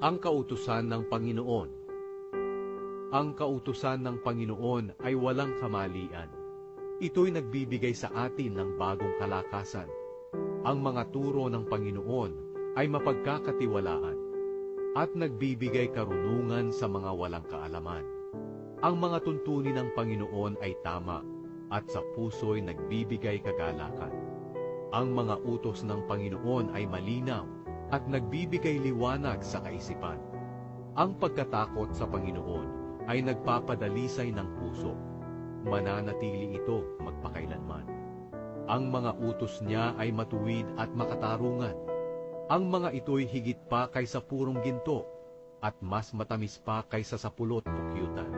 Ang kautusan ng Panginoon. Ang kautusan ng Panginoon ay walang kamalian. Ito'y nagbibigay sa atin ng bagong kalakasan. Ang mga turo ng Panginoon ay mapagkakatiwalaan at nagbibigay karunungan sa mga walang kaalaman. Ang mga tuntunin ng Panginoon ay tama at sa puso'y nagbibigay kagalakan. Ang mga utos ng Panginoon ay malinaw at nagbibigay liwanag sa kaisipan. Ang pagkatakot sa Panginoon ay nagpapadalisay ng puso. Mananatili ito magpakailanman. Ang mga utos niya ay matuwid at makatarungan. Ang mga ito'y higit pa kaysa purong ginto at mas matamis pa kaysa sa pulot o kyutan.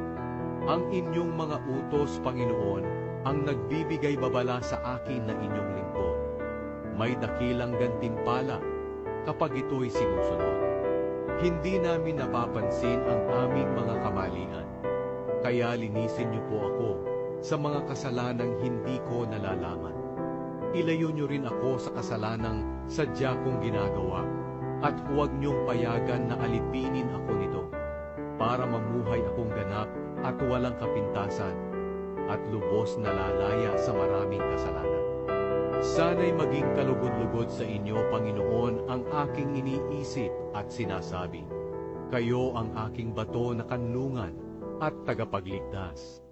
Ang inyong mga utos, Panginoon, ang nagbibigay babala sa akin na inyong lingkod. May dakilang gantimpala kapag ito'y sinusunod. Hindi namin napapansin ang aming mga kamalian. Kaya linisin niyo po ako sa mga kasalanang hindi ko nalalaman. Ilayo niyo rin ako sa kasalanang sadya kong ginagawa, at huwag niyong payagan na alipinin ako nito, para mamuhay akong ganap at walang kapintasan, at lubos na lalaya sa maraming kasalanan. Sana'y maging kalugod-lugod sa inyo, Panginoon, ang aking iniisip at sinasabi. Kayo ang aking bato na kanlungan at tagapagligtas.